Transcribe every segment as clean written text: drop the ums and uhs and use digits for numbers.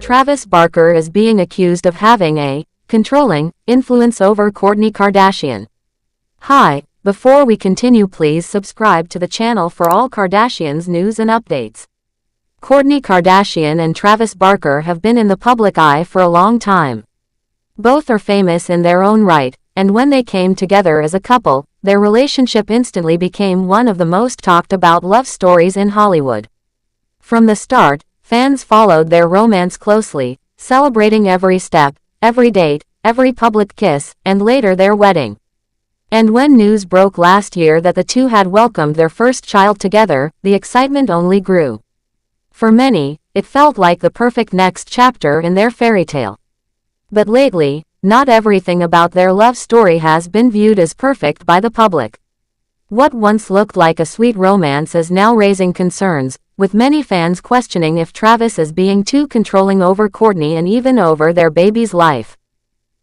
Travis Barker is being accused of having a controlling influence over Kourtney Kardashian. Hi, before we continue, please subscribe to the channel for all Kardashians news and updates. Kourtney Kardashian and Travis Barker have been in the public eye for a long time. Both are famous in their own right, and when they came together as a couple, their relationship instantly became one of the most talked about love stories in Hollywood. From the start, fans followed their romance closely, celebrating every step, every date, every public kiss, and later their wedding. And when news broke last year that the two had welcomed their first child together, the excitement only grew. For many, it felt like the perfect next chapter in their fairy tale. But lately, not everything about their love story has been viewed as perfect by the public. What once looked like a sweet romance is now raising concerns, with many fans questioning if Travis is being too controlling over Kourtney and even over their baby's life.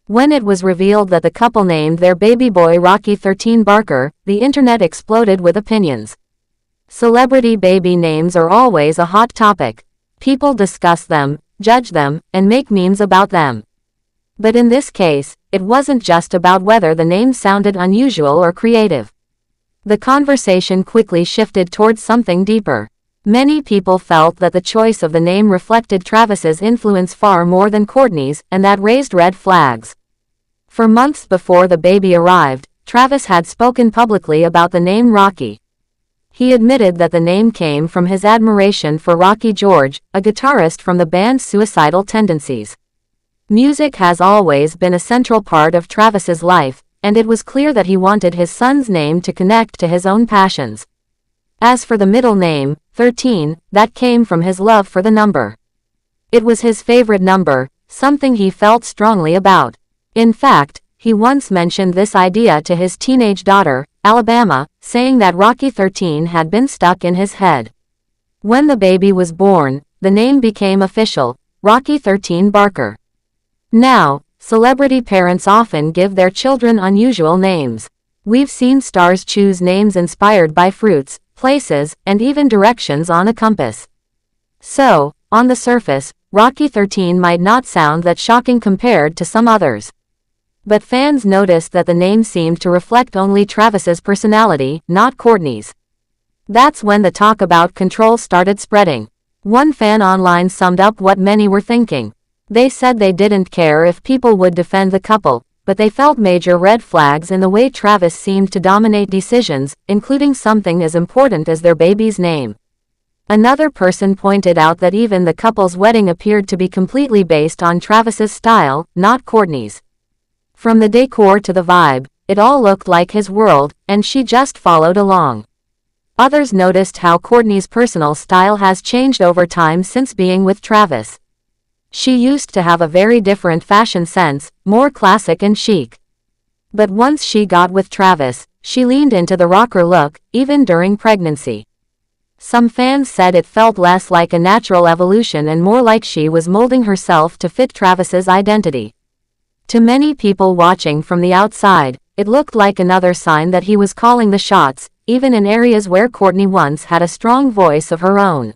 When it was revealed that the couple named their baby boy Rocky 13 Barker, the internet exploded with opinions. Celebrity baby names are always a hot topic. People discuss them, judge them, and make memes about them. But in this case, it wasn't just about whether the name sounded unusual or creative. The conversation quickly shifted towards something deeper. Many people felt that the choice of the name reflected Travis's influence far more than Kourtney's, and that raised red flags. For months before the baby arrived, Travis had spoken publicly about the name Rocky. He admitted that the name came from his admiration for Rocky George, a guitarist from the band's Suicidal Tendencies. Music has always been a central part of Travis's life, and it was clear that he wanted his son's name to connect to his own passions. As for the middle name, 13, that came from his love for the number. It was his favorite number, something he felt strongly about. In fact, he once mentioned this idea to his teenage daughter, Alabama, saying that Rocky 13 had been stuck in his head. When the baby was born, the name became official, Rocky 13 Barker. Now, celebrity parents often give their children unusual names. We've seen stars choose names inspired by fruits, places, and even directions on a compass. So, on the surface, Rocky 13 might not sound that shocking compared to some others. But fans noticed that the name seemed to reflect only Travis's personality, not Kourtney's. That's when the talk about control started spreading. One fan online summed up what many were thinking. They said they didn't care if people would defend the couple, but they felt major red flags in the way Travis seemed to dominate decisions, including something as important as their baby's name. Another person pointed out that even the couple's wedding appeared to be completely based on Travis's style, not Kourtney's. From the decor to the vibe, it all looked like his world, and she just followed along. Others noticed how Kourtney's personal style has changed over time since being with Travis. She used to have a very different fashion sense, more classic and chic. But once she got with Travis, she leaned into the rocker look, even during pregnancy. Some fans said it felt less like a natural evolution and more like she was molding herself to fit Travis's identity. To many people watching from the outside, it looked like another sign that he was calling the shots, even in areas where Kourtney once had a strong voice of her own.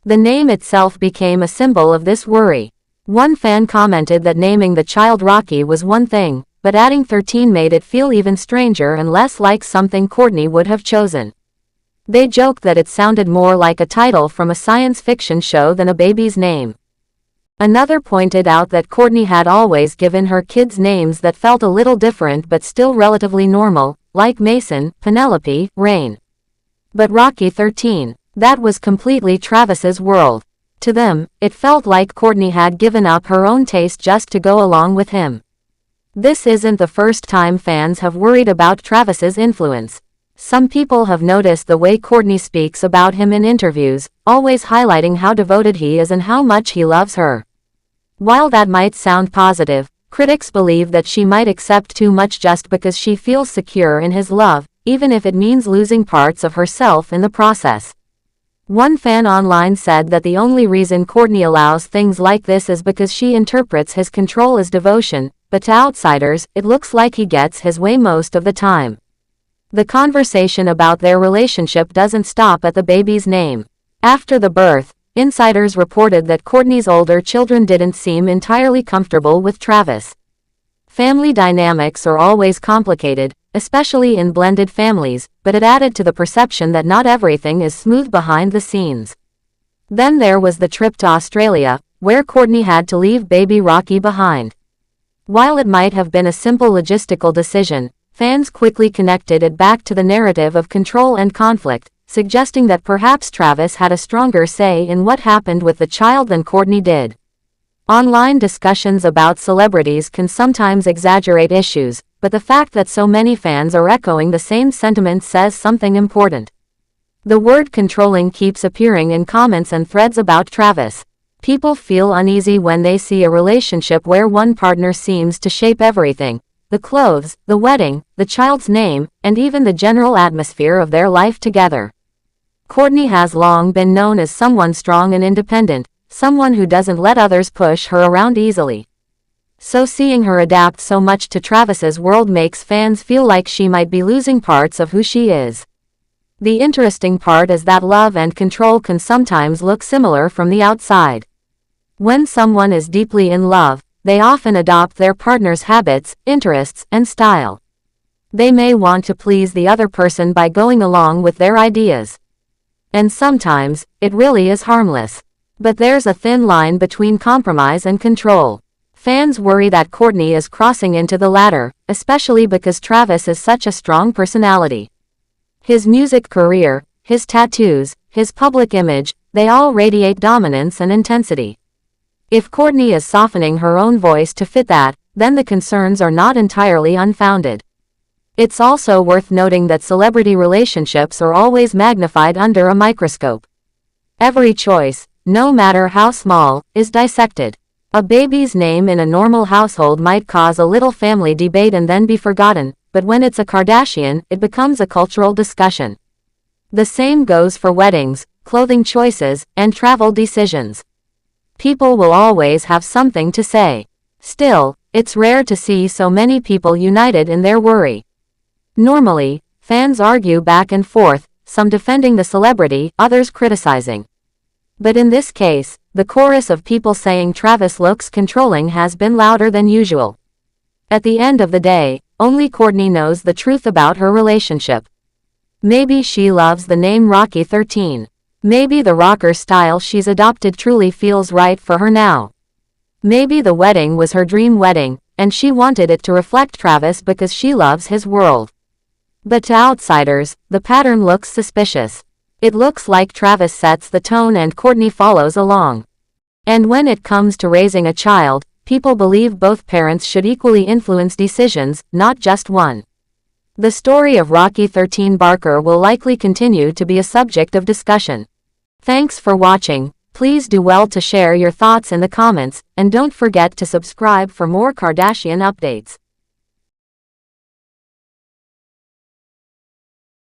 The name itself became a symbol of this worry. One fan commented that naming the child Rocky was one thing, but adding 13 made it feel even stranger and less like something Kourtney would have chosen. They joked that it sounded more like a title from a science fiction show than a baby's name. Another pointed out that Kourtney had always given her kids names that felt a little different but still relatively normal, like Mason, Penelope, Rain. But Rocky 13, that was completely Travis's world. To them, it felt like Kourtney had given up her own taste just to go along with him. This isn't the first time fans have worried about Travis's influence. Some people have noticed the way Kourtney speaks about him in interviews, always highlighting how devoted he is and how much he loves her. While that might sound positive, critics believe that she might accept too much just because she feels secure in his love, even if it means losing parts of herself in the process. One fan online said that the only reason Kourtney allows things like this is because she interprets his control as devotion, but to outsiders, it looks like he gets his way most of the time. The conversation about their relationship doesn't stop at the baby's name. After the birth, insiders reported that Kourtney's older children didn't seem entirely comfortable with Travis. Family dynamics are always complicated, especially in blended families, but it added to the perception that not everything is smooth behind the scenes. Then there was the trip to Australia, where Kourtney had to leave baby Rocky behind. While it might have been a simple logistical decision, fans quickly connected it back to the narrative of control and conflict, suggesting that perhaps Travis had a stronger say in what happened with the child than Kourtney did. Online discussions about celebrities can sometimes exaggerate issues, but the fact that so many fans are echoing the same sentiment says something important. The word controlling keeps appearing in comments and threads about Travis. People feel uneasy when they see a relationship where one partner seems to shape everything: the clothes, the wedding, the child's name, and even the general atmosphere of their life together. Kourtney has long been known as someone strong and independent, someone who doesn't let others push her around easily. So seeing her adapt so much to Travis's world makes fans feel like she might be losing parts of who she is. The interesting part is that love and control can sometimes look similar from the outside. When someone is deeply in love, they often adopt their partner's habits, interests, and style. They may want to please the other person by going along with their ideas. And sometimes, it really is harmless. But there's a thin line between compromise and control. Fans worry that Kourtney is crossing into the latter, especially because Travis is such a strong personality. His music career, his tattoos, his public image, they all radiate dominance and intensity. If Kourtney is softening her own voice to fit that, then the concerns are not entirely unfounded. It's also worth noting that celebrity relationships are always magnified under a microscope. Every choice, no matter how small, is dissected. A baby's name in a normal household might cause a little family debate and then be forgotten, but when it's a Kardashian, it becomes a cultural discussion. The same goes for weddings, clothing choices, and travel decisions. People will always have something to say. Still, it's rare to see so many people united in their worry. Normally, fans argue back and forth, some defending the celebrity, others criticizing. But in this case, the chorus of people saying Travis looks controlling has been louder than usual. At the end of the day, only Kourtney knows the truth about her relationship. Maybe she loves the name Rocky 13. Maybe the rocker style she's adopted truly feels right for her now. Maybe the wedding was her dream wedding, and she wanted it to reflect Travis because she loves his world. But to outsiders, the pattern looks suspicious. It looks like Travis sets the tone and Kourtney follows along. And when it comes to raising a child, people believe both parents should equally influence decisions, not just one. The story of Rocky 13 Barker will likely continue to be a subject of discussion. Thanks for watching. Please do well to share your thoughts in the comments, and don't forget to subscribe for more Kardashian updates.